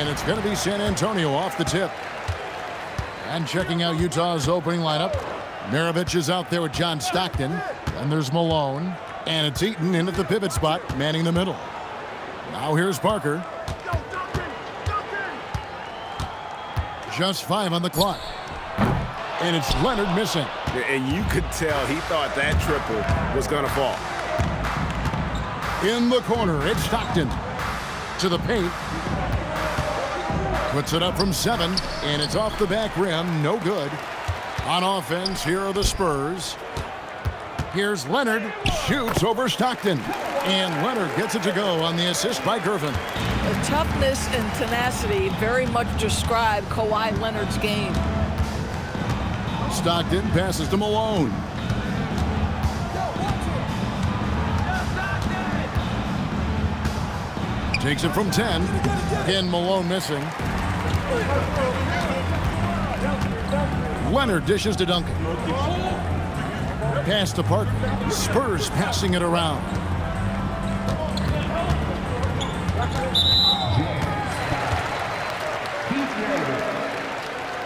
And it's going to be San Antonio off the tip. And checking out Utah's opening lineup. Maravich is out there with John Stockton. And there's Malone. And it's Eaton in at the pivot spot, manning the middle. Now here's Parker. Just 5 on the clock. And it's Leonard missing. And you could tell he thought that triple was going to fall. In the corner, it's Stockton. To the paint. Puts it up from 7, and it's off the back rim. No good. On offense, here are the Spurs. Here's Leonard. Shoots over Stockton. And Leonard gets it to go on the assist by Gervin. The toughness and tenacity very much describe Kawhi Leonard's game. Stockton passes to Malone. Takes it from 10. Again, Malone missing. Leonard dishes to Duncan. Pass to Parker. Spurs passing it around.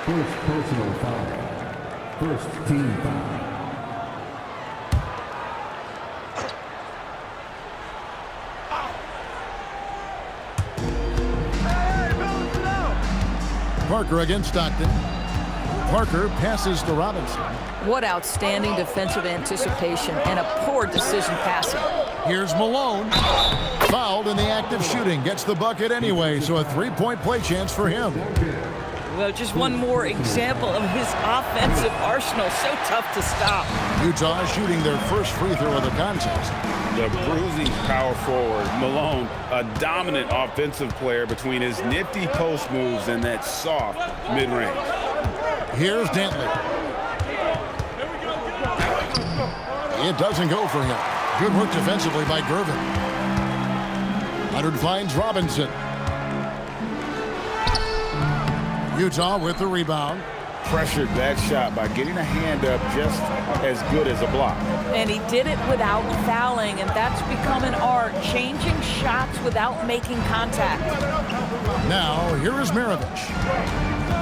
First personal foul. First team foul. Parker against Stockton. Parker passes to Robinson. What outstanding defensive anticipation and a poor decision passing. Here's Malone. Fouled in the act of shooting. Gets the bucket anyway, so a 3-point play chance for him. Well, just one more example of his offensive arsenal. So tough to stop. Utah shooting their first free throw of the contest. The bruising power forward, Malone, a dominant offensive player between his nifty post moves and that soft mid-range. Here's Dantley. It doesn't go for him. Good work defensively by Gervin. Leonard finds Robinson. Utah with the rebound. Pressured that shot by getting a hand up just as good as a block. And he did it without fouling, and that's become an art, changing shots without making contact. Now, here is Maravich.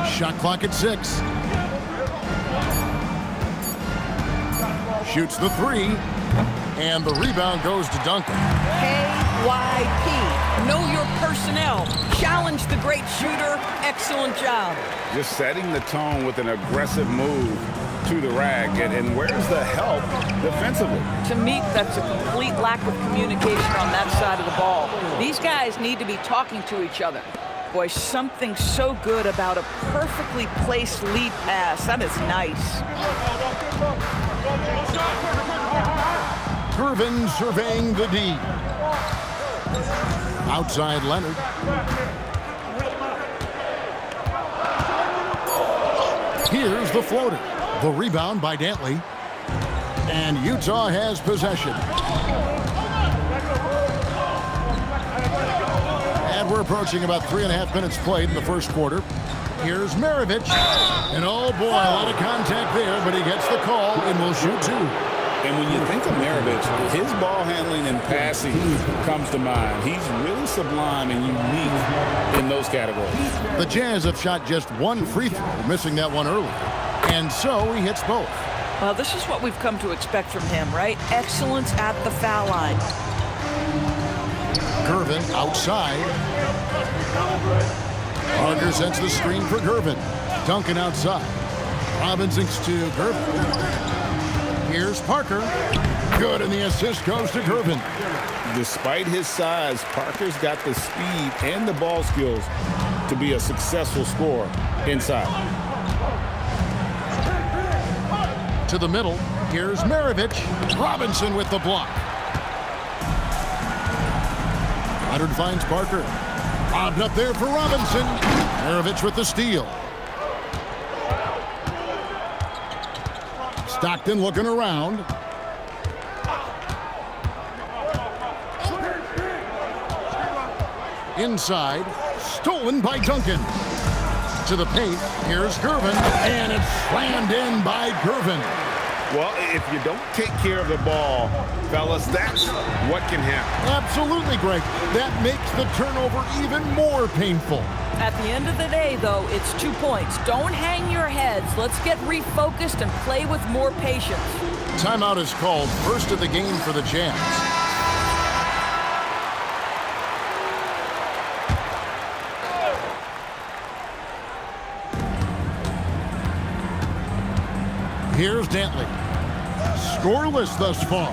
Shot clock at 6. Shoots the 3. And the rebound goes to Duncan. KYP. Know your personnel. Challenge the great shooter. Excellent job. Just setting the tone with an aggressive move to the rack. And where's the help defensively? To me, that's a complete lack of communication on that side of the ball. These guys need to be talking to each other. Boy, something so good about a perfectly placed lead pass. That is nice. Gervin surveying the D. Outside Leonard. Here's the floater. The rebound by Dantley. And Utah has possession. And we're approaching about 3.5 minutes played in the first quarter. Here's Maravich. And oh boy, a lot of contact there, but he gets the call and will shoot 2. And when you think of Maravich, his ball handling and passing comes to mind. He's really sublime and unique in those categories. The Jazz have shot just 1 free throw, missing that one early. And so he hits both. Well, this is what we've come to expect from him, right? Excellence at the foul line. Gervin outside. Parker sets the screen for Gervin. Duncan outside. Robinson's to Gervin. Here's Parker. Good, and the assist goes to Gervin. Despite his size, Parker's got the speed and the ball skills to be a successful scorer inside. To the middle. Here's Maravich. Robinson with the block. Leonard finds Parker. Lobbed up there for Robinson. Maravich with the steal. Stockton looking around. Inside. Stolen by Duncan. To the paint. Here's Gervin. And it's slammed in by Gervin. Well, if you don't take care of the ball, fellas, that's what can happen. Absolutely, Greg. That makes the turnover even more painful. At the end of the day, though, it's 2 points. Don't hang your heads. Let's get refocused and play with more patience. Timeout is called. First of the game for the Jazz. Here's Dantley. Scoreless thus far.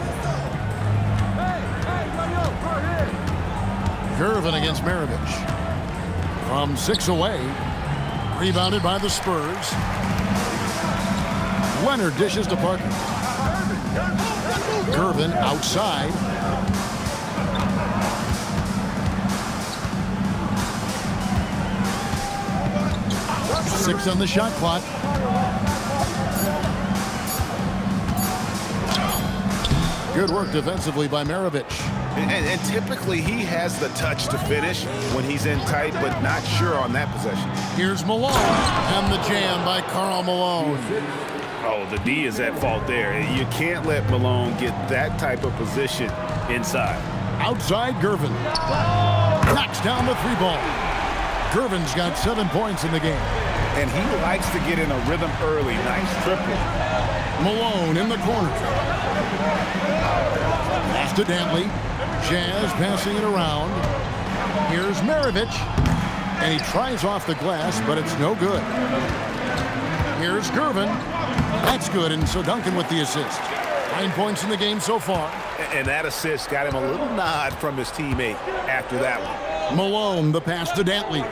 Gervin against Maravich. From 6 away. Rebounded by the Spurs. Leonard dishes to Parker. Gervin outside. Six on the shot clock. Good work defensively by Maravich. And typically he has the touch to finish when he's in tight, but not sure on that possession. Here's Malone, and the jam by Karl Malone. Oh, the D is at fault there. You can't let Malone get that type of position inside. Outside Gervin. Knocks down the 3-ball. Gervin's got 7 points in the game. And he likes to get in a rhythm early. Nice triple. Malone in the corner. Pass to Dantley. Jazz passing it around. Here's Maravich. And he tries off the glass, but it's no good. Here's Gervin. That's good, and so Duncan with the assist. 9 points in the game so far. And that assist got him a little nod from his teammate after that one. Malone, the pass to Dantley.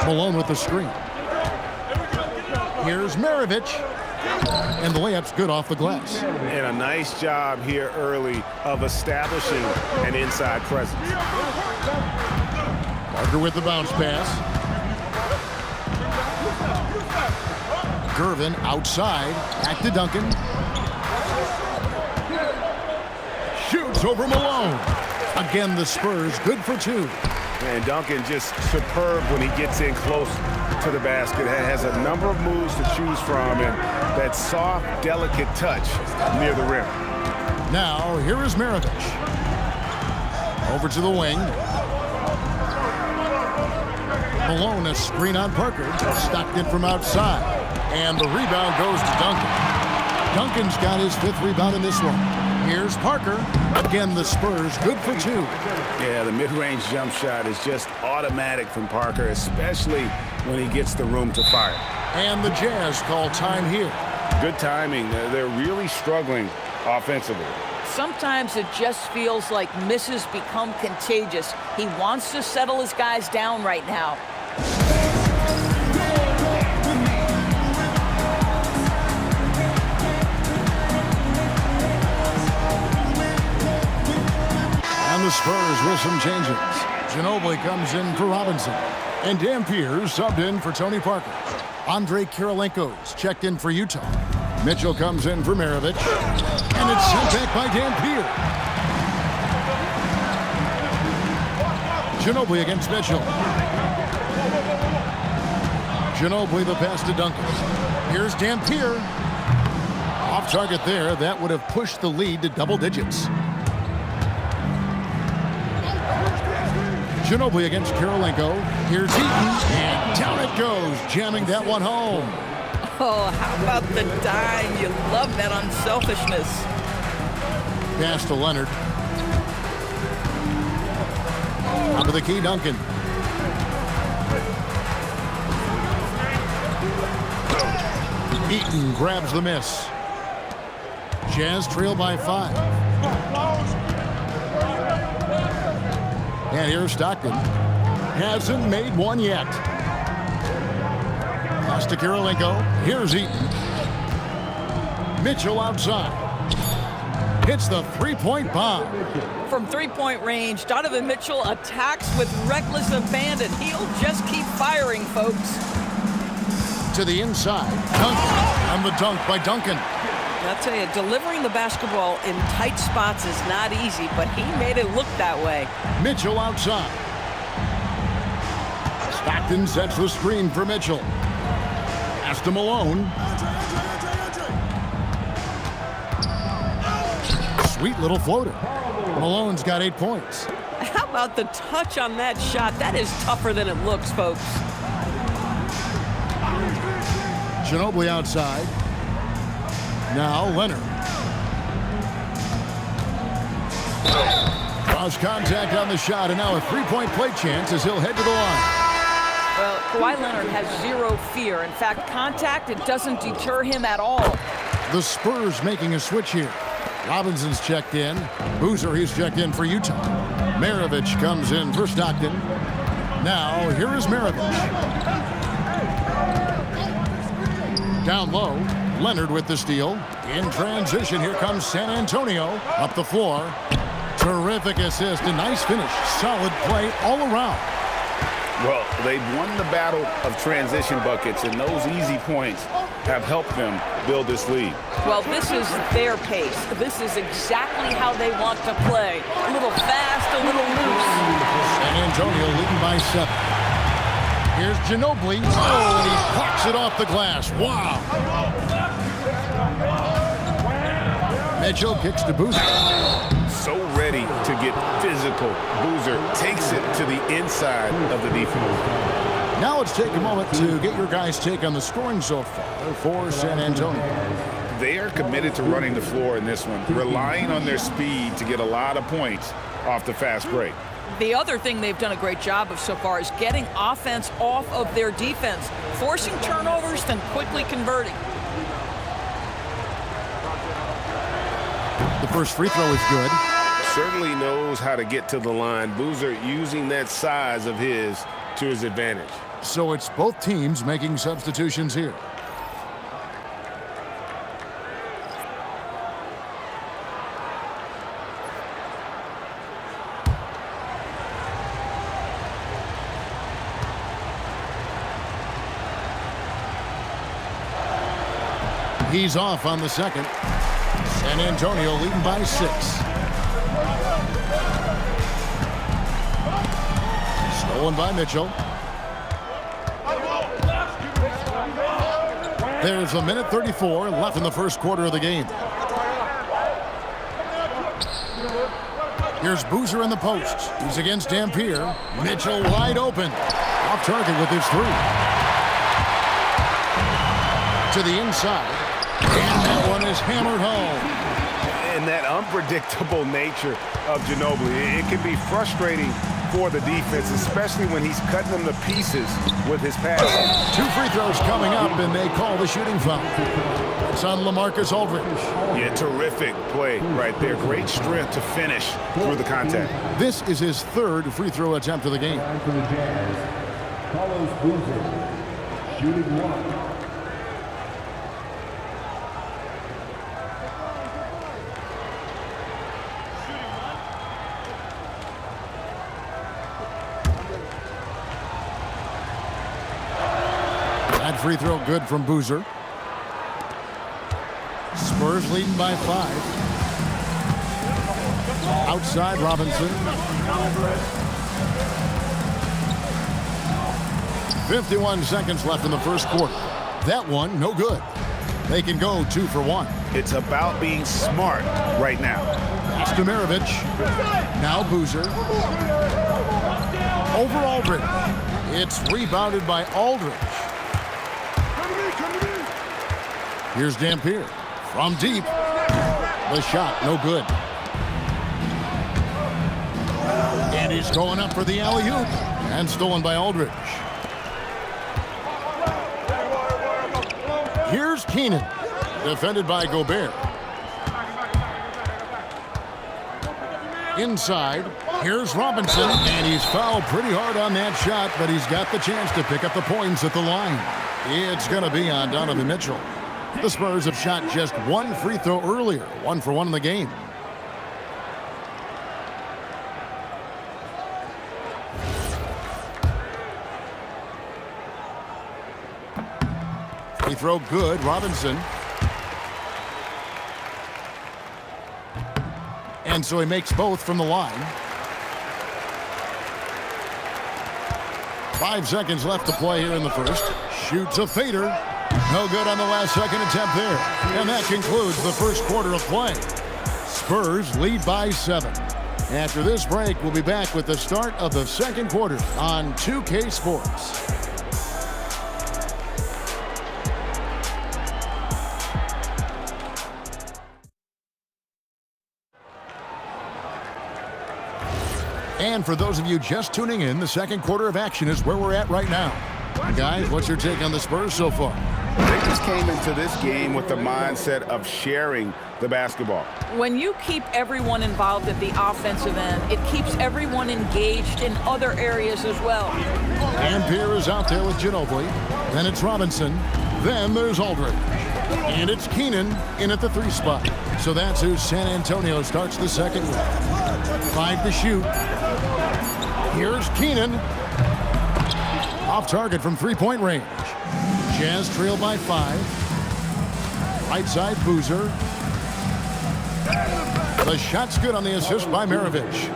Malone with the screen. Here's Maravich. And the layup's good off the glass. And a nice job here early of establishing an inside presence. Parker with the bounce pass. Gervin outside. Back to Duncan. Shoots over Malone. Again, the Spurs good for 2. And Duncan just superb when he gets in close to the basket. Has a number of moves to choose from, and that soft, delicate touch near the rim. Now, here is Maravich. Over to the wing. Malone, a screen on Parker. Stockton from outside. And the rebound goes to Duncan. Duncan's got his 5th rebound in this one. Here's Parker. Again, the Spurs good for 2. Yeah, the mid-range jump shot is just automatic from Parker, especially when he gets the room to fire. And the Jazz call time here. Good timing. They're really struggling offensively. Sometimes it just feels like misses become contagious. He wants to settle his guys down right now. And the Spurs with some changes. Ginobili comes in for Robinson. And Dampier subbed in for Tony Parker. Andre Kirilenko's checked in for Utah. Mitchell comes in for Maravich. And it's sent back by Dampier. Ginobili against Mitchell. Ginobili the pass to Duncan. Here's Dampier. Off target there. That would have pushed the lead to double digits. Ginobili against Kirilenko. Here's Eaton, and down it goes, jamming that one home. Oh, how about the dime? You love that unselfishness. Pass to Leonard. Top of the key, Duncan. Eaton grabs the miss. Jazz trail by 5. And here's Stockton. Hasn't made one yet. Pass to Kirilenko. Here's Eaton. Mitchell outside. Hits the 3-point bomb. From 3-point range, Donovan Mitchell attacks with reckless abandon. He'll just keep firing, folks. To the inside. Duncan. And the dunk by Duncan. I'll tell you, delivering the basketball in tight spots is not easy, but he made it look that way. Mitchell outside. Stockton sets the screen for Mitchell. Pass to Malone. Sweet little floater. Malone's got 8 points. How about the touch on that shot? That is tougher than it looks, folks. Ginobili outside. Now Leonard. Draws contact on the shot, and now a three-point play chance as he'll head to the line. Well, Kawhi Leonard has zero fear. In fact, contact, it doesn't deter him at all. The Spurs making a switch here. Robinson's checked in. Boozer, he's checked in for Utah. Maravich comes in for Stockton. Now, here is Maravich. Down low, Leonard with the steal. In transition, here comes San Antonio. Up the floor. Terrific assist, a nice finish. Solid play all around. Well, they've won the battle of transition buckets, and those easy points have helped them build this lead. Well, this is their pace. This is exactly how they want to play. A little fast, a little loose. San Antonio leading by 7. Here's Ginobili. Oh, and he pops it off the glass. Wow. Mitchell kicks to Boozer. So ready to get physical. Boozer takes it to the inside of the defense. Now let's take a moment to get your guys' take on the scoring so far for San Antonio. They are committed to running the floor in this one, relying on their speed to get a lot of points off the fast break. The other thing they've done a great job of so far is getting offense off of their defense, forcing turnovers, then quickly converting. The first free throw is good. Certainly knows how to get to the line. Boozer using that size of his to his advantage. So it's both teams making substitutions here. He's off on the second. San Antonio leading by 6. Stolen by Mitchell. There's a minute 34 left in the first quarter of the game. Here's Boozer in the post. He's against Dampier. Mitchell wide open. Off target with his 3. To the inside. And that one is hammered home. And that unpredictable nature of Ginobili, it can be frustrating for the defense, especially when he's cutting them to pieces with his passing. 2 free throws coming up, and they call the shooting foul. It's on LaMarcus Aldridge. Yeah, terrific play right there. Great strength to finish through the contact. This is his 3rd free throw attempt of the game. Time for the Jazz. Carlos Boozer, shooting 1. That free throw good from Boozer. Spurs leading by 5. Outside Robinson. 51 seconds left in the first quarter. That one, no good. They can go 2 for 1. It's about being smart right now. Pass to Maravich. Now Boozer. Over Aldridge. It's rebounded by Aldridge. Here's Dampier. From deep. The shot, no good. And he's going up for the alley-oop. And stolen by Aldridge. Here's Keenan. Defended by Gobert. Inside. Here's Robinson. And he's fouled pretty hard on that shot, but he's got the chance to pick up the points at the line. It's going to be on Donovan Mitchell. The Spurs have shot just 1 free throw earlier. 1 for 1 in the game. Free throw good. Robinson. And so he makes both from the line. 5 seconds left to play here in the first. Shoots a fader. No good on the last second attempt there. And that concludes the first quarter of play. Spurs lead by 7. After this break, we'll be back with the start of the second quarter on 2K Sports. And for those of you just tuning in, the second quarter of action is where we're at right now. Guys, what's your take on the Spurs so far? They just came into this game with the mindset of sharing the basketball. When you keep everyone involved at the offensive end, it keeps everyone engaged in other areas as well. Dampier is out there with Ginobili. Then it's Robinson. Then there's Aldridge. And it's Keenan in at the 3 spot. So that's who San Antonio starts the second with. 5 to shoot. Here's Keenan. Off target from 3-point range. Jazz trail by 5. Right side, Boozer. The shot's good on the assist by Maravich.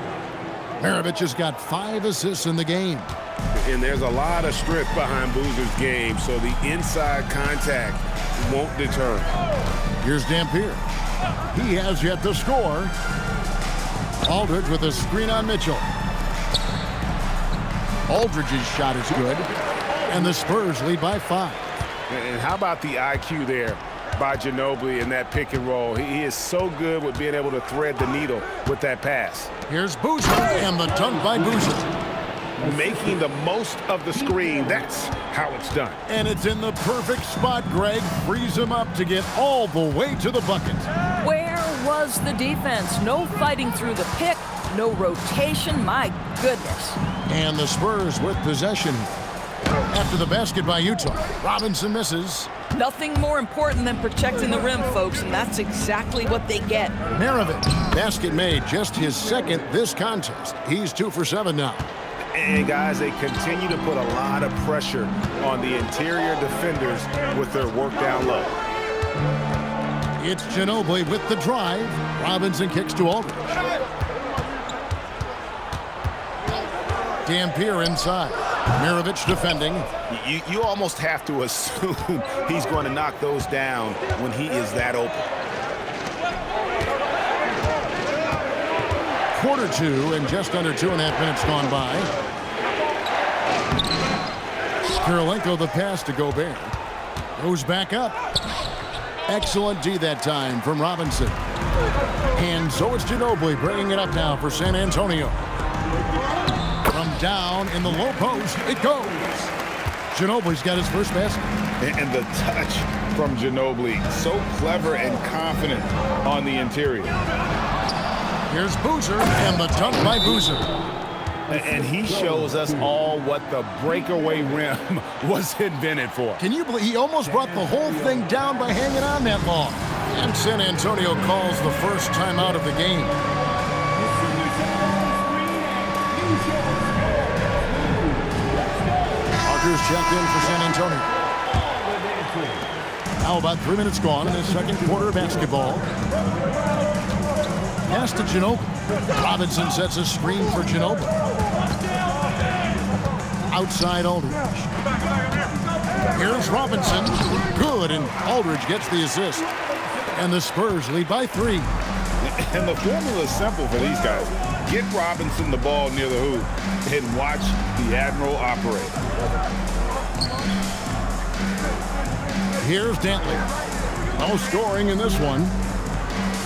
Maravich has got 5 assists in the game. And there's a lot of strength behind Boozer's game, so the inside contact won't deter. Here's Dampier. He has yet to score. Aldridge with a screen on Mitchell. Aldridge's shot is good. And the Spurs lead by 5. And how about the IQ there by Ginobili in that pick and roll? He is so good with being able to thread the needle with that pass. Here's Boozer and the dunk by Boozer. Making the most of the screen. That's how it's done. And it's in the perfect spot. Greg frees him up to get all the way to the bucket. Where was the defense? No fighting through the pick, no rotation. My goodness. And the Spurs with possession after the basket by Utah. Robinson misses. Nothing more important than protecting the rim, folks, and that's exactly what they get. Maravich, basket made, just his second this contest. He's 2 for 7 now. And guys, they continue to put a lot of pressure on the interior defenders with their work down low. It's Ginobili with the drive. Robinson kicks to Aldridge. Dampier inside. Maravich defending. You almost have to assume he's going to knock those down when he is that open. Quarter 2 and just under 2.5 minutes gone by. Kirilenko the pass to Gobert. Goes back up. Excellent D that time from Robinson. And so it's Ginobili bringing it up now for San Antonio. From down in the low post, it goes. Ginobili's got his first basket. And the touch from Ginobili, so clever and confident on the interior. Here's Boozer and the dunk by Boozer. And he shows us all what the breakaway rim was invented for. Can you believe he almost brought the whole thing down by hanging on that long? And San Antonio calls the first timeout of the game. Parker's checked in for San Antonio. Now about 3 minutes gone in the second quarter of basketball. Pass to Ginobili. Robinson sets a screen for Ginobili. Outside Aldridge. Here's Robinson. Good, and Aldridge gets the assist. And the Spurs lead by 3. And the formula is simple for these guys. Get Robinson the ball near the hoop and watch the Admiral operate. Here's Dantley. No scoring in this one.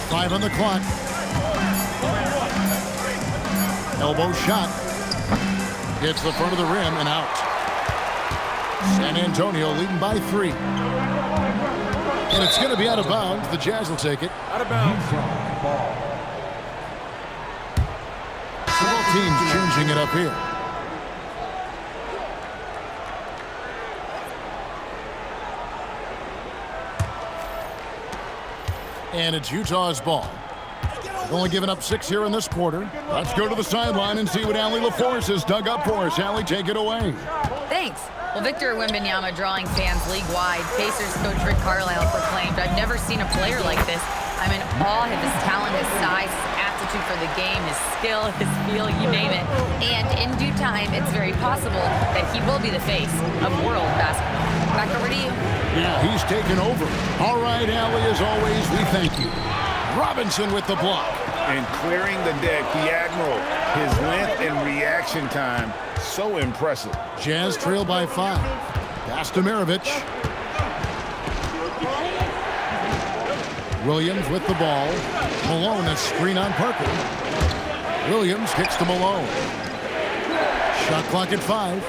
5 on the clock. Elbow shot. Hits the front of the rim and out. San Antonio leading by 3. And it's going to be out of bounds. The Jazz will take it. Out of bounds. Several teams changing it up here. And it's Utah's ball. They've only given up 6 here in this quarter. Let's go to the sideline and see what Allie LaForce has dug up for us. Allie, take it away. Thanks. Well, Victor Wembanyama drawing fans league-wide. Pacers coach Rick Carlisle proclaimed, "I've never seen a player like this. I'm in awe of his talent, his size, his aptitude for the game, his skill, his feel, you name it. And in due time, it's very possible that he will be the face of world basketball." Back over to you. Yeah, he's taken over. All right, Allie, as always, we thank you. Robinson with the block. And clearing the deck, the Admiral, his length and reaction time, so impressive. Jazz trail by 5. Pass to Maravich. Williams with the ball. Malone a screen on Parker. Williams kicks to Malone. Shot clock at 5.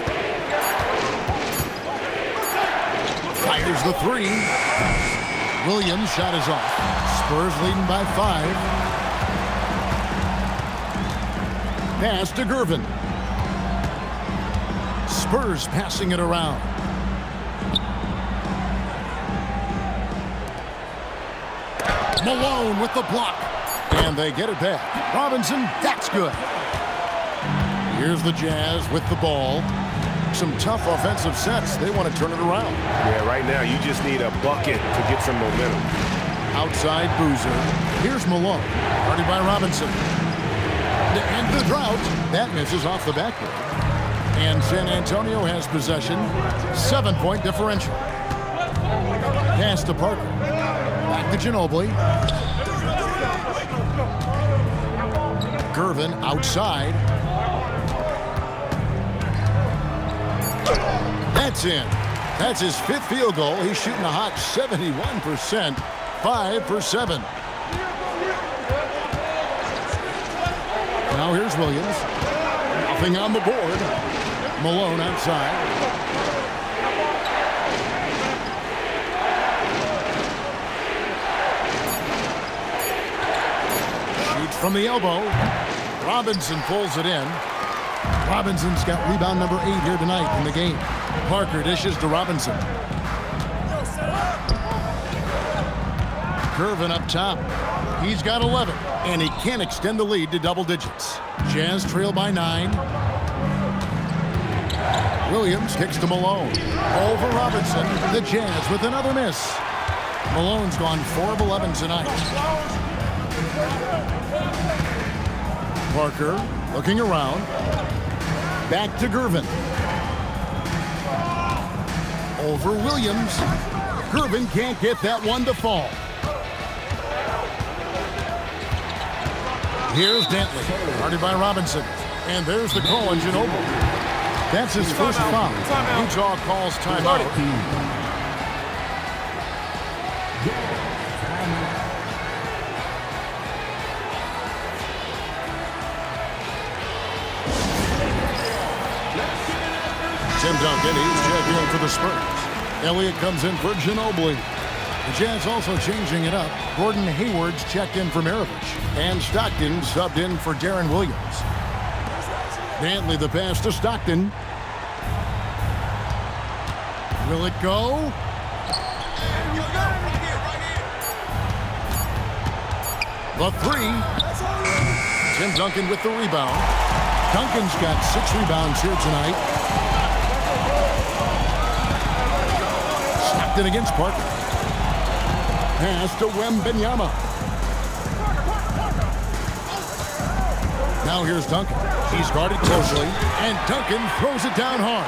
Fires the 3. Williams' shot is off. Spurs leading by 5. Pass to Gervin. Spurs passing it around. Malone with the block. And they get it back. Robinson, that's good. Here's the Jazz with the ball. Some tough offensive sets. They want to turn it around. Yeah, right now you just need a bucket to get some momentum. Outside Boozer. Here's Malone. Guarded by Robinson. To end the drought. That misses off the backboard. And San Antonio has possession. 7-point differential. Pass to Parker. Back to Ginobili. Gervin outside. That's in. That's his 5th field goal. He's shooting a hot 71%. 5 for 7. Now here's Williams. Nothing on the board. Malone outside. Shoots from the elbow. Robinson pulls it in. Robinson's got rebound number 8 here tonight in the game. Parker dishes to Robinson. Gervin up top. He's got 11, and he can't extend the lead to double digits. Jazz trail by 9. Williams kicks to Malone. Over Robinson. The Jazz with another miss. Malone's gone 4 of 11 tonight. Parker looking around. Back to Gervin. Over Williams. Gervin can't get that one to fall. Here's Dantley, guarded by Robinson. And there's the call on Ginobili. That's his first foul. Utah calls timeout. Tim Duncan, he's checked in for the Spurs. Elliott comes in for Ginobili. The Jazz also changing it up. Gordon Hayward's checked in for Maravich. And Stockton subbed in for Darren Williams. Dantley the pass to Stockton. Will it go? The 3. Tim Duncan with the rebound. Duncan's got 6 rebounds here tonight. Stockton against Parker. Pass to Wembanyama. Now here's Duncan. He's guarded closely, and Duncan throws it down hard.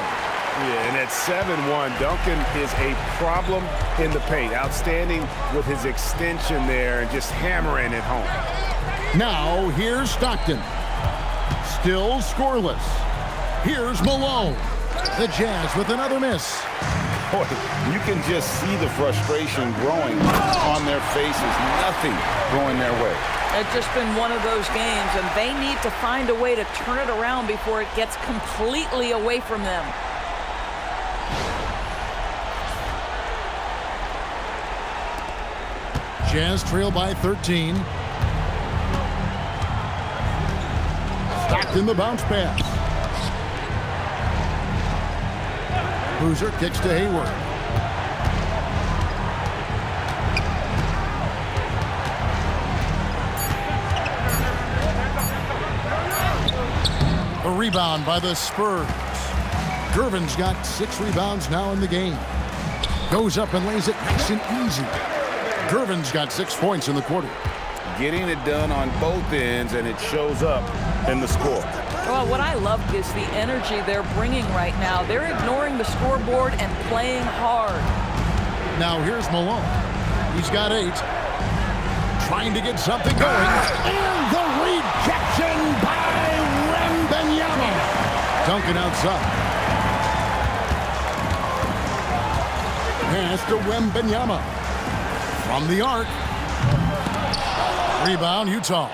Yeah, and at 7-1, Duncan is a problem in the paint. Outstanding with his extension there and just hammering it home. Now here's Stockton. Still scoreless. Here's Malone. The Jazz with another miss. Boy, you can just see the frustration growing on their faces. Nothing going their way. It's just been one of those games, and they need to find a way to turn it around before it gets completely away from them. Jazz trail by 13. Stockton the bounce pass. Boozer kicks to Hayward. A rebound by the Spurs. Gervin's got 6 rebounds now in the game. Goes up and lays it nice and easy. Gervin's got 6 points in the quarter. Getting it done on both ends, and it shows up in the score. Well, what I love is the energy they're bringing right now. They're ignoring the scoreboard and playing hard. Now here's Malone. He's got 8. trying to get something going. And the rejection by Wembanyama. Duncan outside. Pass to Wembanyama. From the arc. Rebound, Utah.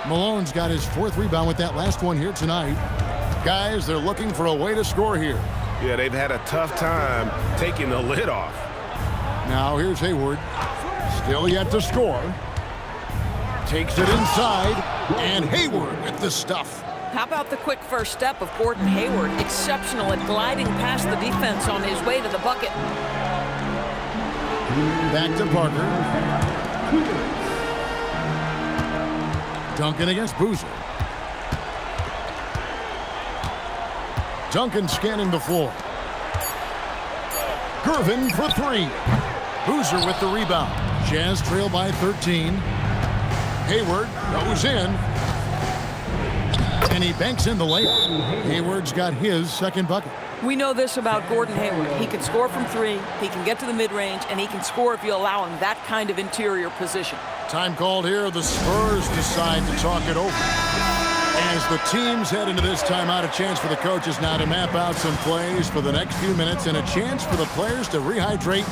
Malone's got his 4th rebound with that last one here tonight. Guys, they're looking for a way to score here. Yeah, they've had a tough time taking the lid off. Now here's Hayward. Still yet to score. Takes it inside. And Hayward with the stuff. How about the quick first step of Gordon Hayward? Exceptional at gliding past the defense on his way to the bucket. Back to Parker. Duncan against Boozer. Duncan scanning the floor. Gervin for 3. Boozer with the rebound. Jazz trail by 13. Hayward goes in. And he banks in the layup. Hayward's got his 2nd bucket. We know this about Gordon Hayward. He can score from 3, he can get to the mid-range, and he can score if you allow him that kind of interior position. Time called here. The Spurs decide to talk it over. As the teams head into this timeout, a chance for the coaches now to map out some plays for the next few minutes and a chance for the players to rehydrate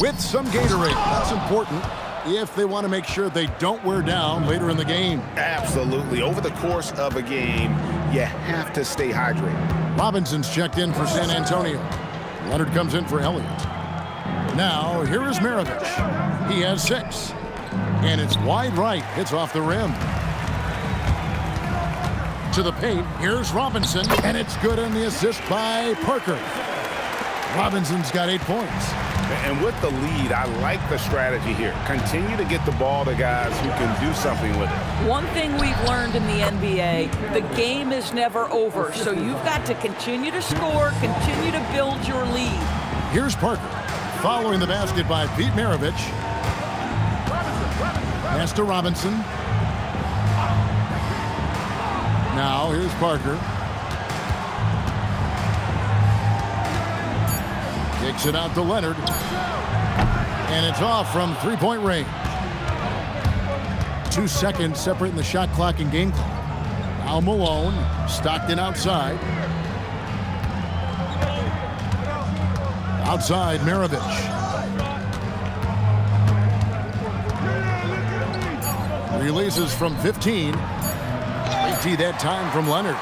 with some Gatorade. That's important if they want to make sure they don't wear down later in the game. Absolutely. Over the course of a game, you have to stay hydrated. Robinson's checked in for San Antonio. Leonard comes in for Elliott. Now, here is Maravich. He has 6. And it's wide right. Hits off the rim. To the paint. Here's Robinson. And it's good on the assist by Parker. Robinson's got 8 points. And with the lead, I like the strategy here. Continue to get the ball to guys who can do something with it. One thing we've learned in the NBA, the game is never over. So you've got to continue to score, continue to build your lead. Here's Parker. Following the basket by Pete Maravich. Pass to Robinson. Now here's Parker. Kicks it out to Leonard. And it's off from 3-point range. 2 seconds separating the shot clock and game clock. Now Malone. Stockton outside. Outside Maravich. Releases from 15. Big T that time from Leonard.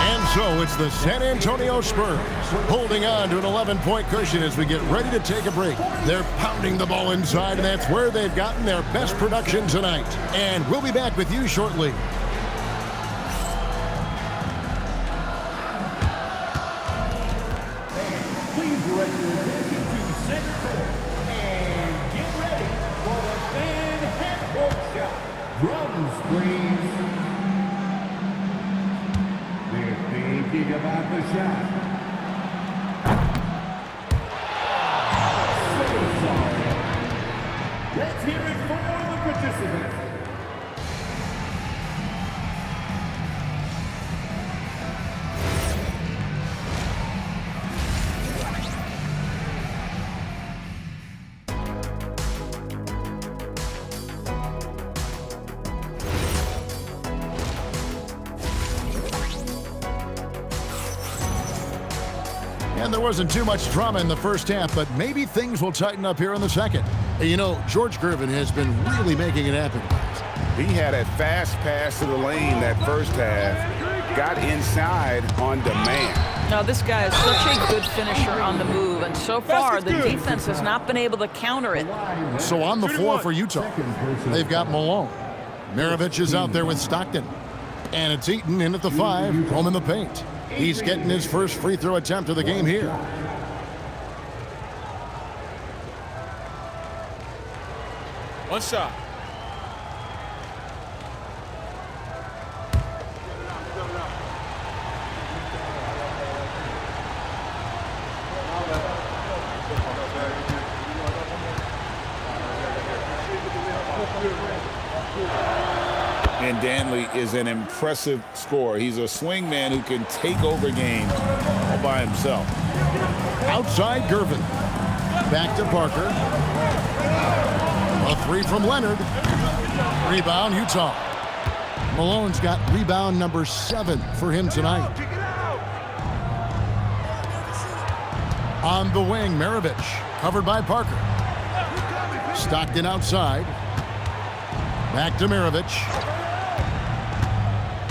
And so it's the San Antonio Spurs holding on to an 11-point cushion as we get ready to take a break. They're pounding the ball inside, and that's where they've gotten their best production tonight. And we'll be back with you shortly. Please direct your attention to center court and get ready for the fan half-court shot. Drums, please. They're thinking about the shot. So sorry. Let's hear it for the participants. And there wasn't too much drama in the first half, but maybe things will tighten up here in the second. You know, George Gervin has been really making it happen. He had a fast pass to the lane that first half. Got inside on demand. Now, this guy is such a good finisher on the move, and so far the defense has not been able to counter it. So on the floor for Utah, they've got Malone. Maravich is out there with Stockton. And it's Eaton in at the 5, home in the paint. He's getting his first free throw attempt of the game here. One shot. And Danley is an impressive scorer. He's a swing man who can take over games all by himself. Outside Gervin. Back to Parker. Three from Leonard. Rebound, Utah. Malone's got rebound number 7 for him tonight. On the wing, Maravich, covered by Parker. Stockton outside. Back to Maravich.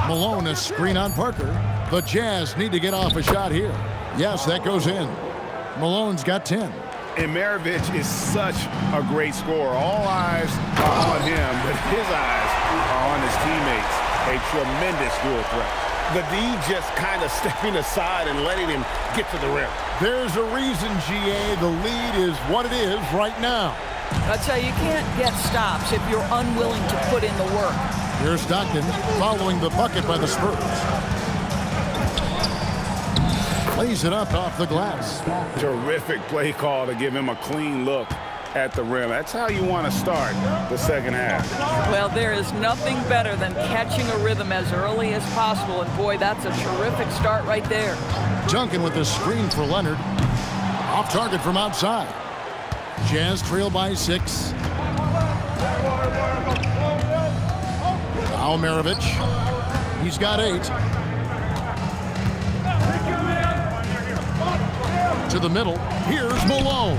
Malone, a screen on Parker. The Jazz need to get off a shot here. Yes, that goes in. Malone's got 10. And Maravich is such a great scorer. All eyes are on him, but his eyes are on his teammates. A tremendous dual threat. The D just kind of stepping aside and letting him get to the rim. There's a reason, GA, the lead is what it is right now. I'd say you can't get stops if you're unwilling to put in the work. Here's Stockton following the bucket by the Spurs. Plays it up off the glass. Terrific play call to give him a clean look at the rim. That's how you want to start the second half. Well, there is nothing better than catching a rhythm as early as possible, and boy, that's a terrific start right there. Duncan with the screen for Leonard. Off target from outside. Jazz trail by 6. Now Maravich. He's got 8. To the middle. Here's Malone.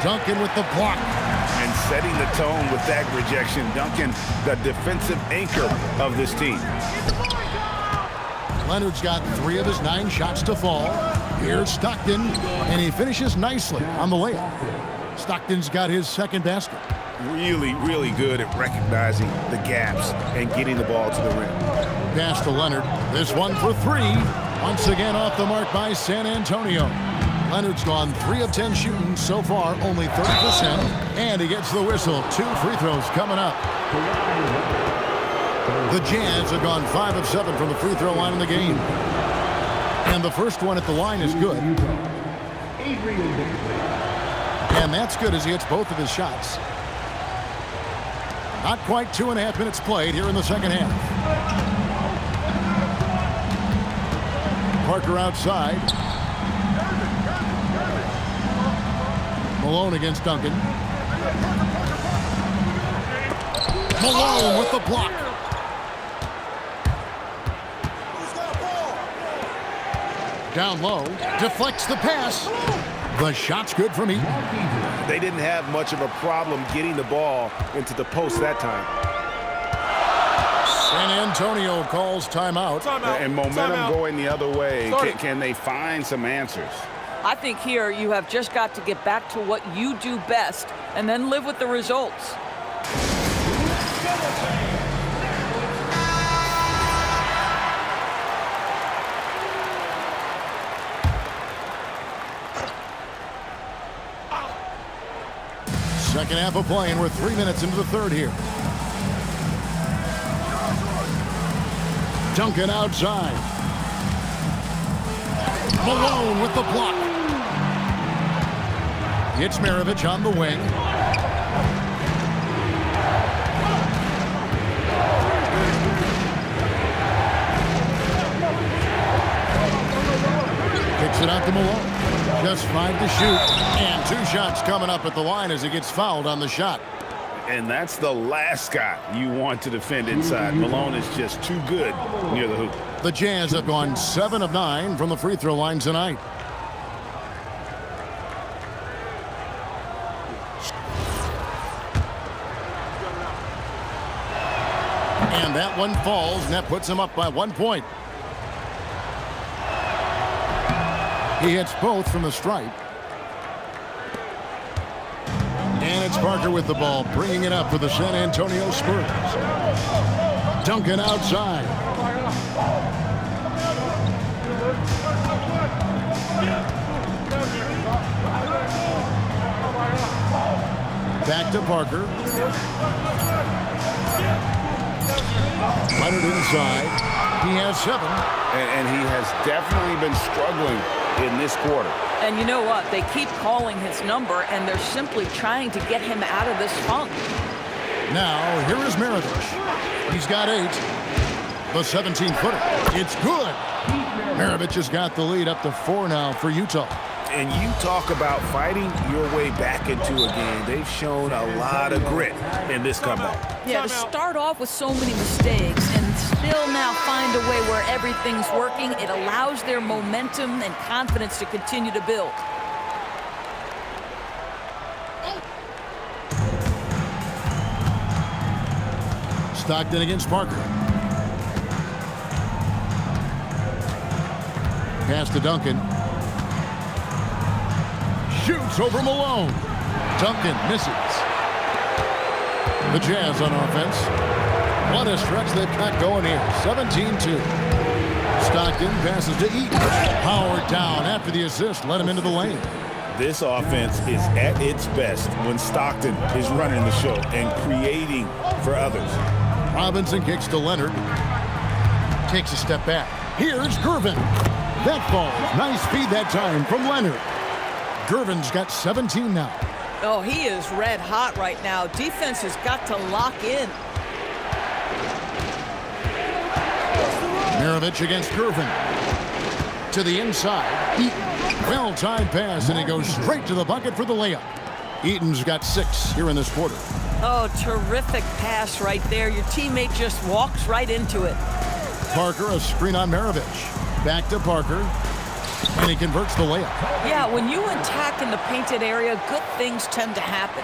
Duncan with the block. And setting the tone with that rejection. Duncan, the defensive anchor of this team. Leonard's got 3 of his 9 shots to fall. Here's Stockton, and he finishes nicely on the layup. Stockton's got his second basket. Really, really good at recognizing the gaps and getting the ball to the rim. Pass to Leonard. This one for 3. Once again off the mark by San Antonio. Leonard's gone 3 of 10 shooting so far, only 30%. And he gets the whistle. 2 free throws coming up. The Jazz have gone 5 of 7 from the free throw line in the game. And the first one at the line is good. And that's good as he hits both of his shots. Not quite 2.5 minutes played here in the second half. Parker outside. Malone against Duncan. Malone with the block. Down low, deflects the pass. The shot's good from Eaton. They didn't have much of a problem getting the ball into the post that time. San Antonio calls timeout. And momentum going the other way. Can they find some answers? I think here you have just got to get back to what you do best and then live with the results. Second half of play, and we're 3 minutes into the third here. Duncan outside. Malone with the block. It's Maravich on the wing. Kicks it out to Malone. Just 5 to shoot. And 2 shots coming up at the line as he gets fouled on the shot. And that's the last guy you want to defend inside. Malone is just too good near the hoop. The Jazz have gone 7 of 9 from the free throw line tonight. And that one falls, and that puts him up by 1 point. He hits both from the stripe. And it's Parker with the ball, bringing it up for the San Antonio Spurs. Duncan outside. Back to Parker. Leonard inside. He has 7. And he has definitely been struggling in this quarter. And you know what? They keep calling his number, and they're simply trying to get him out of this funk. Now, here is Maravich. He's got 8. The 17-footer. It's good. Maravich has got the lead up to 4 now for Utah. And you talk about fighting your way back into a game. They've shown a lot of grit in this comeback. Yeah, to start off with so many mistakes and still now find a way where everything's working, it allows their momentum and confidence to continue to build. Stockton against Parker. Pass to Duncan. Shoots over Malone. Duncan misses. The Jazz on offense. What a stretch they've got going here. 17-2. Stockton passes to Eaton. Powered down after the assist. Let him into the lane. This offense is at its best when Stockton is running the show and creating for others. Robinson kicks to Leonard. Takes a step back. Here's Gervin. That falls. Nice feed that time from Leonard. Gervin's got 17 now. Oh, he is red hot right now. Defense has got to lock in. Maravich against Gervin. To the inside. Eaton. Well-timed pass, and he goes straight to the bucket for the layup. Eaton's got 6 here in this quarter. Oh, terrific pass right there. Your teammate just walks right into it. Parker, a screen on Maravich. Back to Parker. And he converts the layup. Yeah, when you attack in the painted area, good things tend to happen.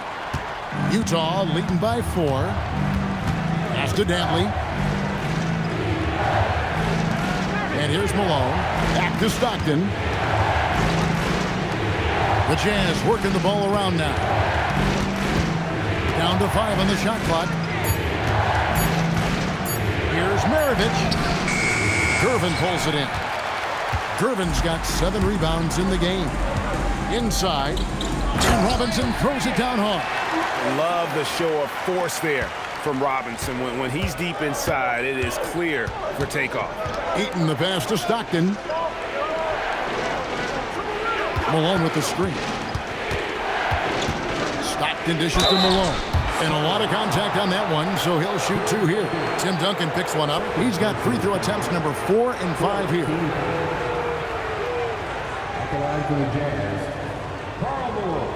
Utah leading by 4. Pass to Dantley. And here's Malone. Back to Stockton. The Jazz working the ball around now. Down to 5 on the shot clock. Here's Maravich. Gervin pulls it in. Gervin's got 7 rebounds in the game. Inside. And Robinson throws it down hard. Love the show of force there from Robinson. When he's deep inside, it is clear for takeoff. Eaton the pass to Stockton. Malone with the screen. Stockton dishes to Malone. And a lot of contact on that one, so he'll shoot 2 here. Tim Duncan picks one up. He's got free throw attempts number 4 and 5 here. At the line for the Jazz, Karl Malone.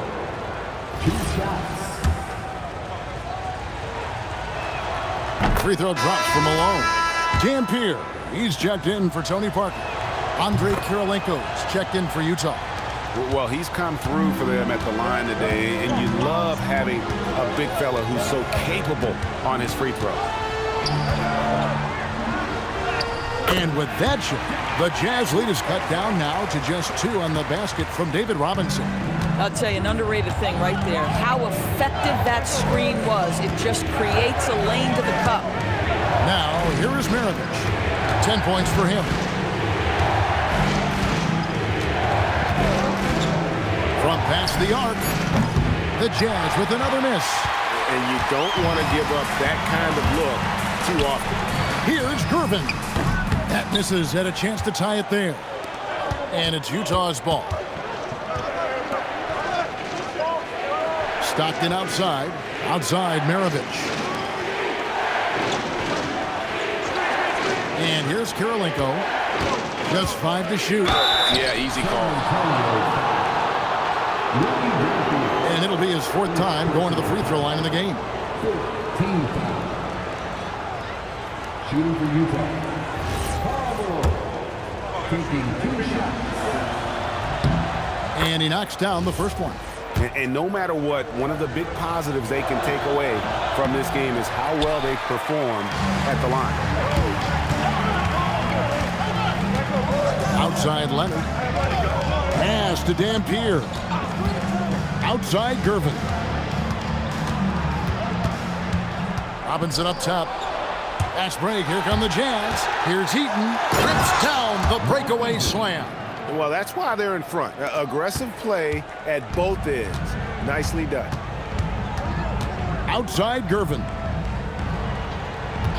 2 shots. Free throw drops for Malone. Dampier, he's checked in for Tony Parker. Andre Kirilenko's checked in for Utah. Well, he's come through for them at the line today, and you love having a big fella who's so capable on his free throw. And with that shot, the Jazz lead is cut down now to just 2 on the basket from David Robinson. I'll tell you, an underrated thing right there. How effective that screen was. It just creates a lane to the cup. Now, here is Maravich. 10 points for him. From past the arc, the Jazz with another miss. And you don't want to give up that kind of look too often. Here's Gervin. That misses, had a chance to tie it there. And it's Utah's ball. Stockton outside. Outside Maravich. And here's Kirilenko. Just 5 to shoot. Yeah, easy call. And it'll be his 4th time going to the free throw line in the game. 14 foul. Shooting for Utah. Karl Malone. Taking 2 shots. And he knocks down the first one. And no matter what, one of the big positives they can take away from this game is how well they perform at the line. Outside Leonard. Pass to Dampier. Outside Gervin. Robinson up top. Fast break. Here come the Jazz. Here's Eaton. Trips down the breakaway slam. Well, that's why they're in front. Aggressive play at both ends. Nicely done. Outside Gervin.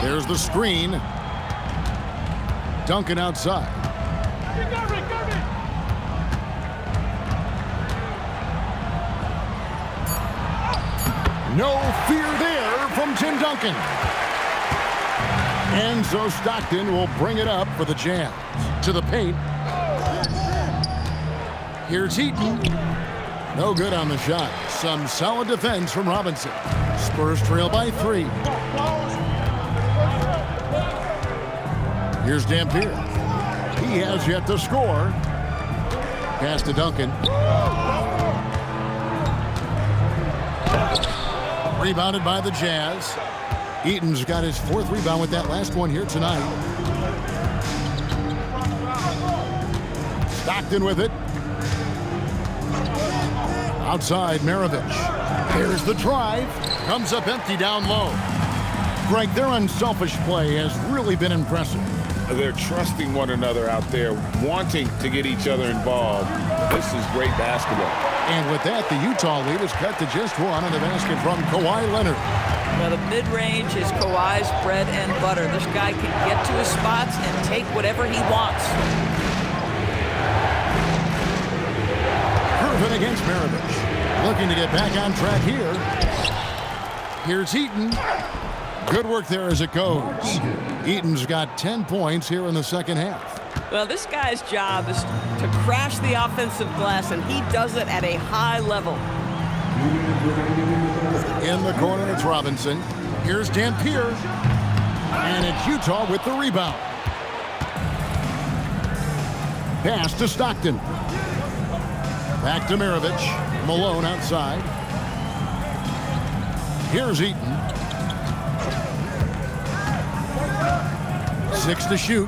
There's the screen. Duncan outside. No fear there from Tim Duncan. And so Stockton will bring it up for the Jazz. To the paint. Here's Eaton. No good on the shot. Some solid defense from Robinson. Spurs trail by 3. Here's Dampier. He has yet to score. Pass to Duncan. Rebounded by the Jazz. Eaton's got his 4th rebound with that last one here tonight. Stockton with it. Outside, Maravich. Here's the drive. Comes up empty down low. Greg, their unselfish play has really been impressive. They're trusting one another out there, wanting to get each other involved. This is great basketball. And with that, the Utah lead is cut to just 1 on the basket from Kawhi Leonard. Well, the mid-range is Kawhi's bread and butter. This guy can get to his spots and take whatever he wants. Irvin against Maravich. Looking to get back on track here. Here's Eaton. Good work there as it goes. Eaton's got 10 points here in the second half. Well, this guy's job is to crash the offensive glass, and he does it at a high level. In the corner, it's Robinson. Here's Dampier. And it's Utah with the rebound. Pass to Stockton. Back to Maravich. Malone outside. Here's Eaton. 6 to shoot.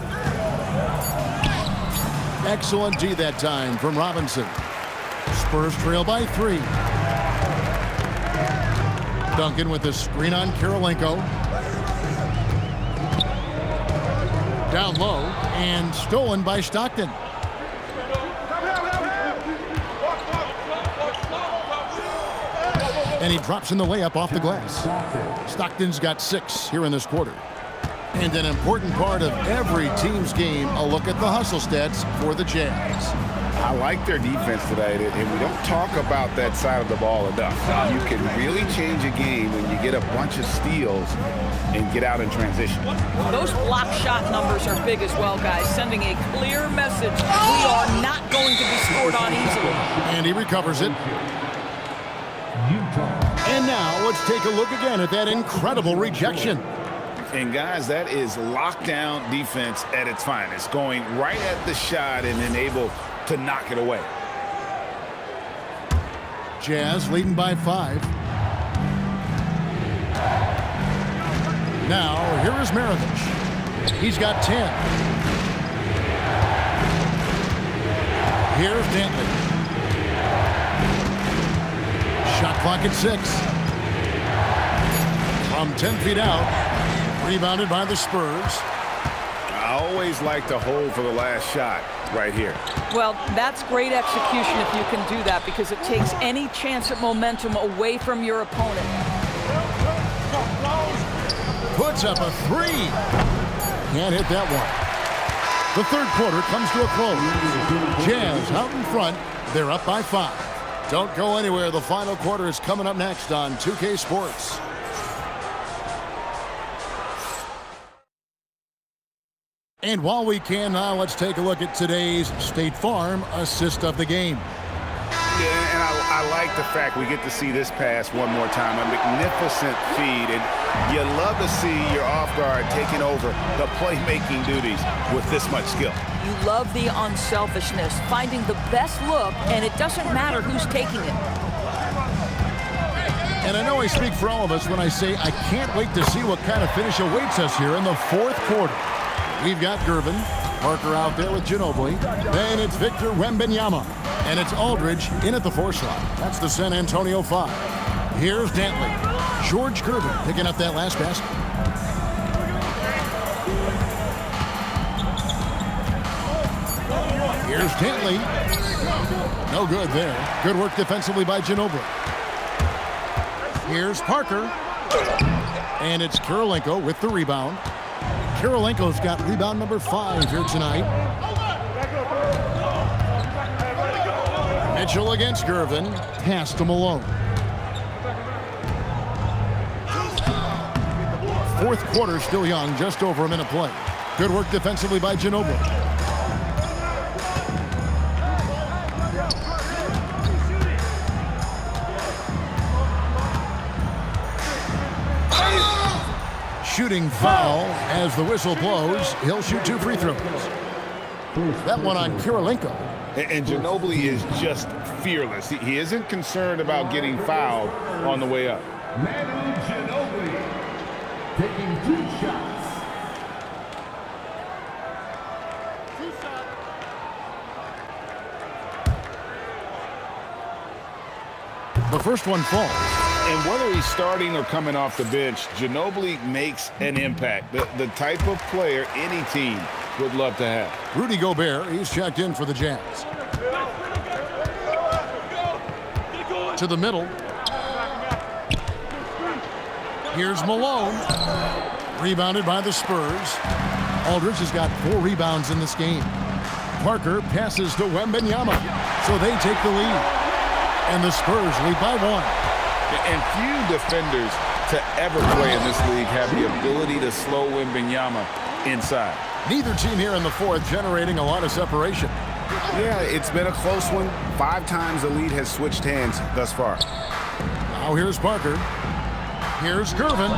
Excellent D that time from Robinson. Spurs trail by 3. Duncan with the screen on Kirilenko. Down low and stolen by Stockton. And he drops in the layup off the glass. Stockton's got 6 here in this quarter. And an important part of every team's game, a look at the hustle stats for the Jazz. I like their defense today, and we don't talk about that side of the ball enough. You can really change a game when you get a bunch of steals and get out in transition. Those block shot numbers are big as well, guys, sending a clear message. We are not going to be scored on easily. And he recovers it. And now let's take a look again at that incredible rejection. And guys, that is lockdown defense at its finest, going right at the shot and then able to knock it away. Jazz leading by 5. Now, here is Maravich. He's got 10. Here's Dantley. Shot clock at 6. From 10 feet out. Rebounded by the Spurs. I always like to hold for the last shot right here. Well, that's great execution if you can do that, because it takes any chance at momentum away from your opponent. Puts up a 3. Can't hit that one. The third quarter comes to a close. Jazz out in front. They're up by 5. Don't go anywhere. The final quarter is coming up next on 2K Sports. And while we can now, let's take a look at today's State Farm assist of the game. Yeah, and I like the fact we get to see this pass one more time. A magnificent feed, and you love to see your off guard taking over the playmaking duties with this much skill. You love the unselfishness, finding the best look, and it doesn't matter who's taking it. And I know I speak for all of us when I say I can't wait to see what kind of finish awaits us here in the fourth quarter. We've got Gervin, Parker out there with Ginobili. Then it's Victor Wembanyama. And it's Aldridge in at the 4 slot. That's the San Antonio 5. Here's Dantley. George Gervin picking up that last basket. Here's Dantley. No good there. Good work defensively by Ginobili. Here's Parker. And it's Kirilenko with the rebound. Kirilenko's got rebound number 5 here tonight. Mitchell against Gervin. Pass to Malone. Fourth quarter still young, just over a minute play. Good work defensively by Ginobili. shooting foul as the whistle blows. He'll shoot 2 free throws. That one on Kirilenko. And Ginobili is just fearless. He isn't concerned about getting fouled on the way up. Manu Ginobili taking 2 shots. The first one falls. And whether he's starting or coming off the bench, Ginobili makes an impact. The type of player any team would love to have. Rudy Gobert, he's checked in for the Jazz. To the middle. Here's Malone. Rebounded by the Spurs. Aldridge has got 4 rebounds in this game. Parker passes to Wembanyama, so they take the lead. And the Spurs lead by 1. And few defenders to ever play in this league have the ability to slow Wembanyama inside. Neither team here in the fourth generating a lot of separation. Yeah, it's been a close one. 5 times the lead has switched hands thus far. Now here's Parker. Here's Gervin.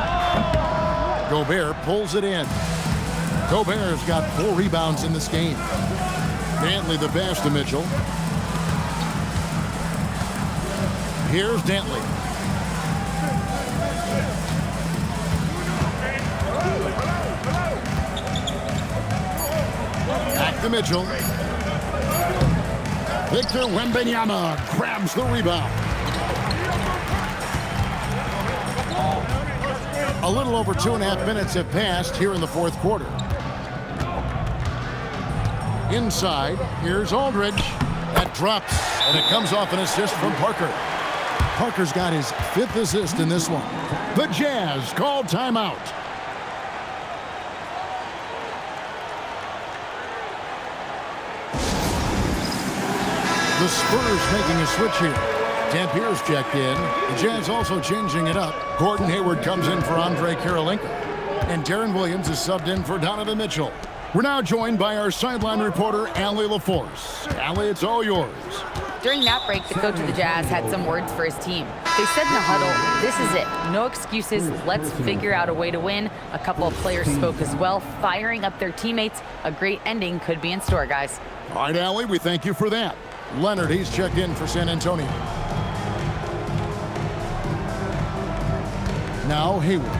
Gobert pulls it in. Gobert's got 4 rebounds in this game. Dantley the pass to Mitchell. Here's Dantley. Back to Mitchell. Victor Wembanyama grabs the rebound. A little over 2.5 minutes have passed here in the fourth quarter. Inside, here's Aldridge. That drops, and it comes off an assist from Parker. Parker's got his 5th assist in this one. The Jazz call timeout. The Spurs making a switch here. Dampier's checked in. The Jazz also changing it up. Gordon Hayward comes in for Andre Kirilenko. And Darren Williams is subbed in for Donovan Mitchell. We're now joined by our sideline reporter, Allie LaForce. Allie, it's all yours. During that break, the coach of the Jazz had some words for his team. They said in the huddle, this is it. No excuses. Let's figure out a way to win. A couple of players spoke as well, firing up their teammates. A great ending could be in store, guys. All right, Allie, we thank you for that. Leonard, he's checked in for San Antonio. Now Hayward.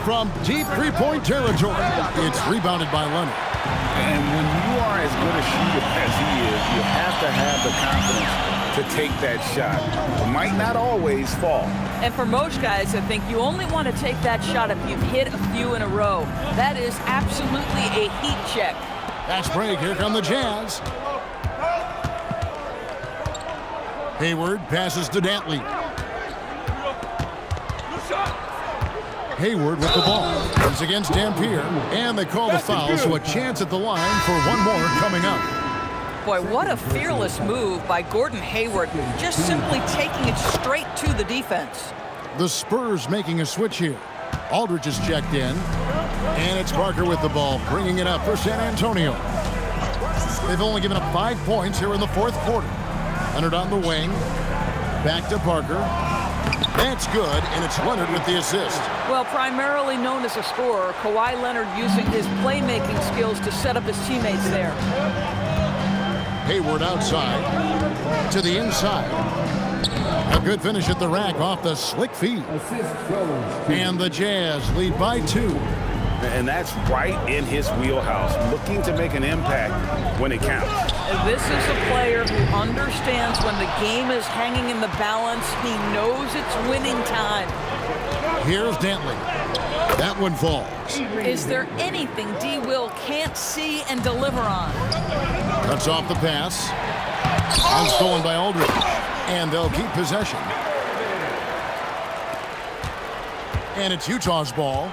From deep 3-point territory, it's rebounded by Leonard. And when you are as good a shooter as he is, you have to have the confidence to take that shot. It might not always fall. And for most guys, I think you only want to take that shot if you've hit a few in a row. That is absolutely a heat check. Fast break. Here come the Jazz. Hayward passes to Dantley. Hayward with the ball. He's against Dampier. And they call the foul, so a chance at the line for one more coming up. Boy, what a fearless move by Gordon Hayward. Just simply taking it straight to the defense. The Spurs making a switch here. Aldridge is checked in. And it's Parker with the ball, bringing it up for San Antonio. They've only given up 5 points here in the fourth quarter. Leonard on the wing. Back to Parker. That's good, and it's Leonard with the assist. Well, primarily known as a scorer, Kawhi Leonard using his playmaking skills to set up his teammates there. Hayward outside to the inside. A good finish at the rack off the slick feed. And the Jazz lead by 2. And that's right in his wheelhouse, looking to make an impact when it counts. And this is a player who understands when the game is hanging in the balance. He knows it's winning time. Here's Dantley. That one falls. Is there anything D. Will can't see and deliver on? Cuts off the pass. And stolen by Aldridge. And they'll keep possession. And it's Utah's ball.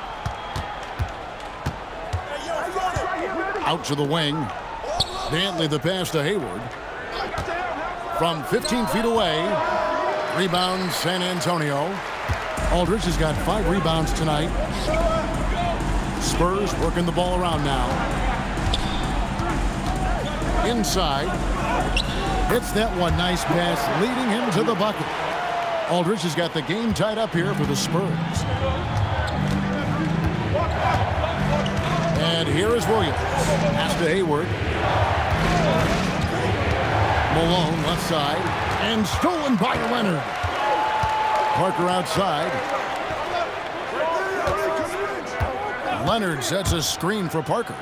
Out to the wing. Dantley the pass to Hayward. From 15 feet away. Rebound San Antonio. Aldridge has got 5 rebounds tonight. Spurs working the ball around now. Inside. Hits that one. Nice pass leading him to the bucket. Aldridge has got the game tied up here for the Spurs. And here is Williams. Pass to Hayward. Malone left side. And stolen by Leonard. Parker outside. Leonard sets a screen for Parker.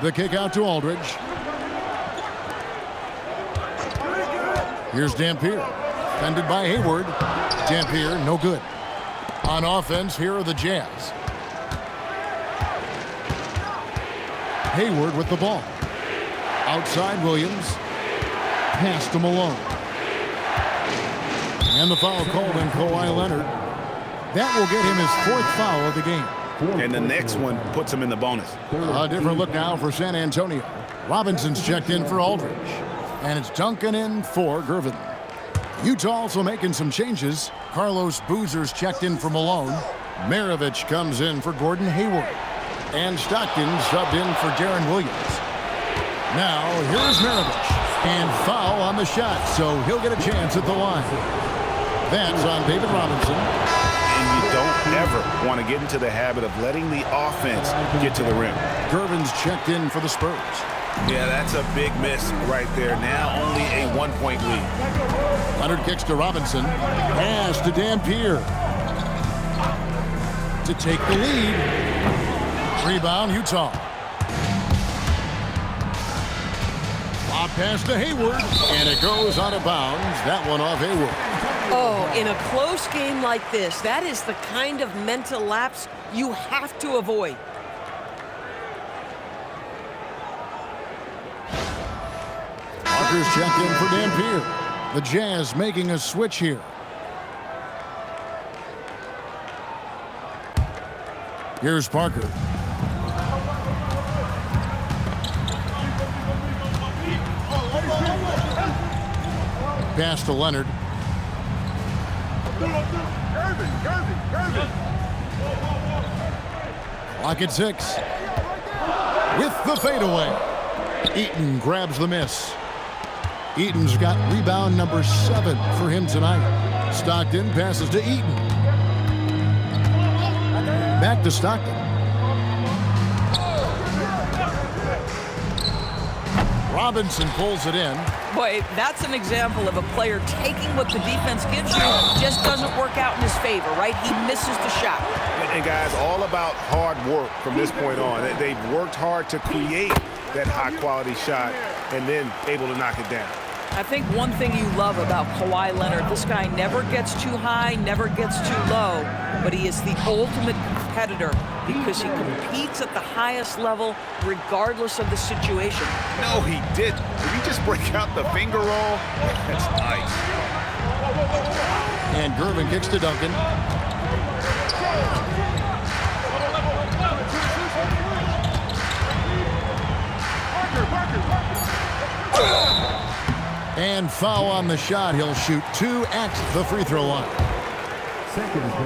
The kick out to Aldridge. Here's Dampier. Fended by Hayward. Dampier, no good. On offense, here are the Jazz. Hayward with the ball. Outside Williams. Pass to Malone. And the foul called on Kawhi Leonard. That will get him his 4th foul of the game. And the next one puts him in the bonus. A different look now for San Antonio. Robinson's checked in for Aldridge. And it's Duncan in for Gervin. Utah also making some changes. Carlos Boozer's checked in for Malone. Maravich comes in for Gordon Hayward. And Stockton subbed in for Darren Williams. Now, here's Maravich. And foul on the shot, so he'll get a chance at the line. That's on David Robinson. And you don't ever want to get into the habit of letting the offense get to the rim. Gervin's checked in for the Spurs. Yeah, that's a big miss right there. Now only a 1-point lead. Leonard kicks to Robinson. Pass to Dampier. To take the lead. Rebound, Utah. Lob pass to Hayward. And it goes out of bounds. That one off Hayward. Oh, in a close game like this, that is the kind of mental lapse you have to avoid. Parker's checked in for Dampier. The Jazz making a switch here. Here's Parker. Pass to Leonard. Clock at 6. With the fadeaway. Eaton grabs the miss. Eaton's got rebound number 7 for him tonight. Stockton passes to Eaton. Back to Stockton. Robinson pulls it in. Boy, that's an example of a player taking what the defense gives you, just doesn't work out in his favor, right? He misses the shot. And guys, all about hard work from this point on. They've worked hard to create that high-quality shot and then able to knock it down. I think one thing you love about Kawhi Leonard, this guy never gets too high, never gets too low, but he is the ultimate competitor because he competes at the highest level regardless of the situation. No, he didn't. Did he just break out the finger roll? That's nice. And Gervin kicks to Duncan. And foul on the shot. He'll shoot 2 at the free throw line.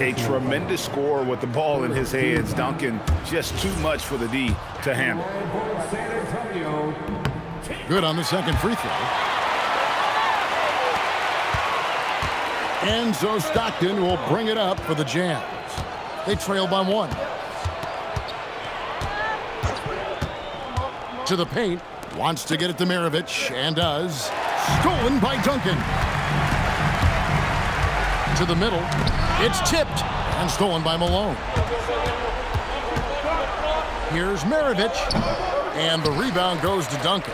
A tremendous score with the ball in his hands. Duncan, just too much for the D to handle. Good on the second free throw. And so Stockton will bring it up for the Jazz. They trail by 1. To the paint. Wants to get it to Maravich, and does. Stolen by Duncan. To the middle. It's tipped and stolen by Malone. Here's Maravich. And the rebound goes to Duncan.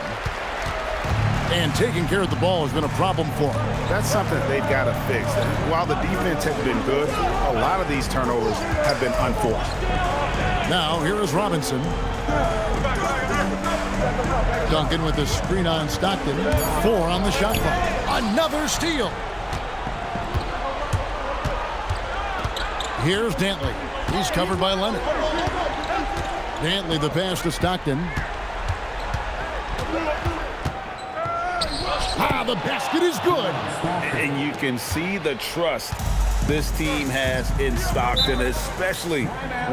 And taking care of the ball has been a problem for him. That's something they've got to fix. While the defense has been good, a lot of these turnovers have been unforced. Now, here is Robinson. Duncan with a screen on Stockton. 4 on the shot clock. Another steal. Here's Dantley. He's covered by Leonard. Dantley the pass to Stockton. The basket is good. And you can see the trust this team has in Stockton, especially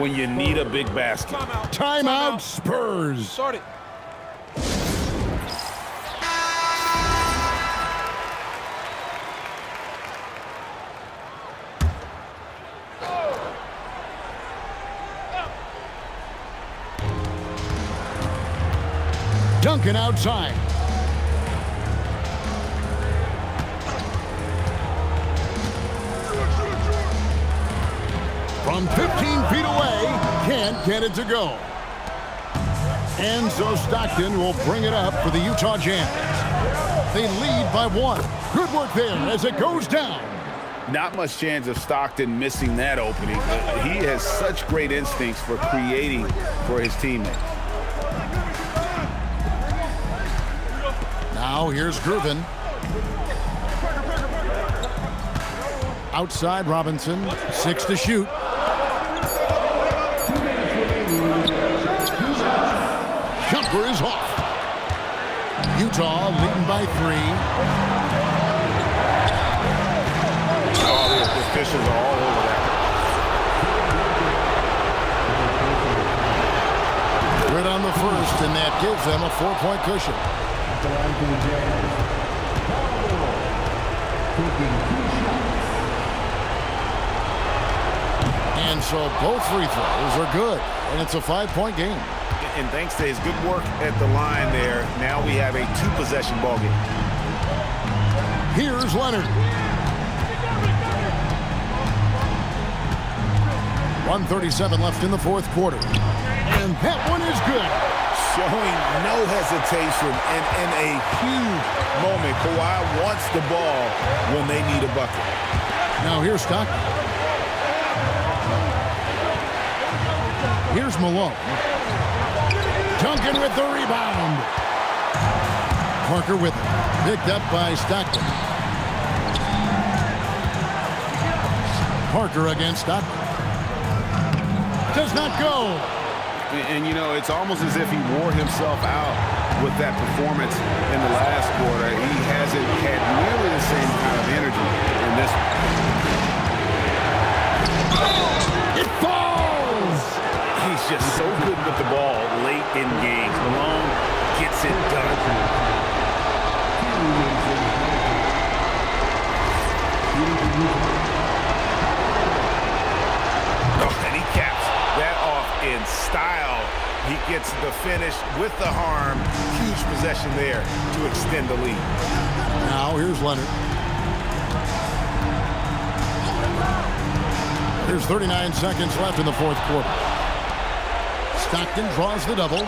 when you need a big basket. Timeout, Spurs. Start it. Duncan outside. From 15 feet away, can't get it to go. And so Stockton will bring it up for the Utah Jazz. They lead by 1. Good work there as it goes down. Not much chance of Stockton missing that opening. He has such great instincts for creating for his teammates. Now here's Gruvin. Outside Robinson, 6 to shoot. Jumper is off. Utah leading by 3. Oh, the officials are all over that. Good on the first, and that gives them a 4-point cushion. And so both free throws are good, and it's a 5-point game. And thanks to his good work at the line there, now we have a 2-possession ball game. Here's Leonard. 1:37 left in the fourth quarter. And that one is good. Showing no hesitation and in a huge moment. Kawhi wants the ball when they need a bucket. Now here's Stockton. Here's Malone. Duncan with the rebound. Parker with it. Picked up by Stockton. Parker against Stockton. Does not go. And, you know, it's almost as if he wore himself out with that performance in the last quarter. He hasn't had nearly the same kind of energy in this one. It falls! He's just so good with the ball late in games. Malone gets it done. Oh, and he caps that off in style. He gets the finish with the harm. Huge possession there to extend the lead. Now here's Leonard. There's 39 seconds left in the fourth quarter. Stockton draws the double.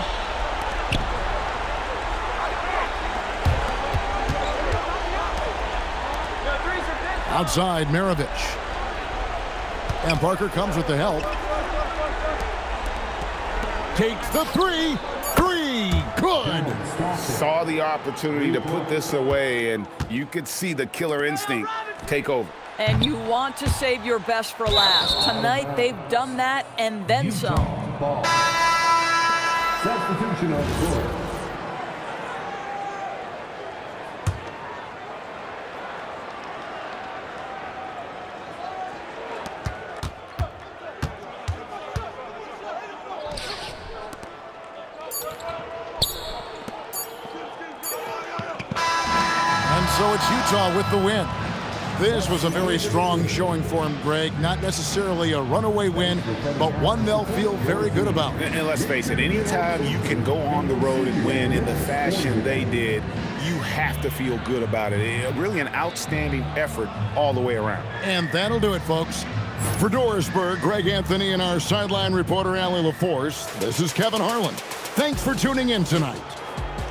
Outside, Maravich. And Parker comes with the help. Takes the 3. 3. Good. Saw the opportunity to put this away, and you could see the killer instinct take over. And you want to save your best for last. Tonight, they've done that and then some. Substitution on the court. And so it's Utah with the win. This was a very strong showing for him, Greg. Not necessarily a runaway win, but one they'll feel very good about. And let's face it, anytime you can go on the road and win in the fashion they did, you have to feel good about it. Really an outstanding effort all the way around. And that'll do it, folks. For Dorisburg, Greg Anthony and our sideline reporter, Allie LaForce, this is Kevin Harlan. Thanks for tuning in tonight.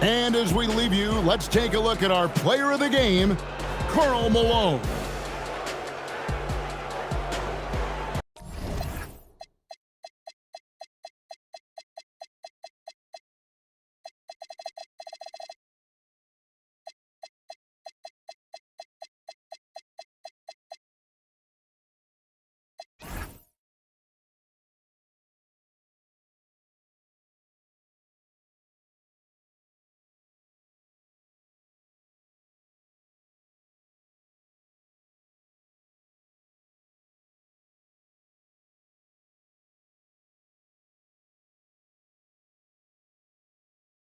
And as we leave you, let's take a look at our player of the game, Karl Malone.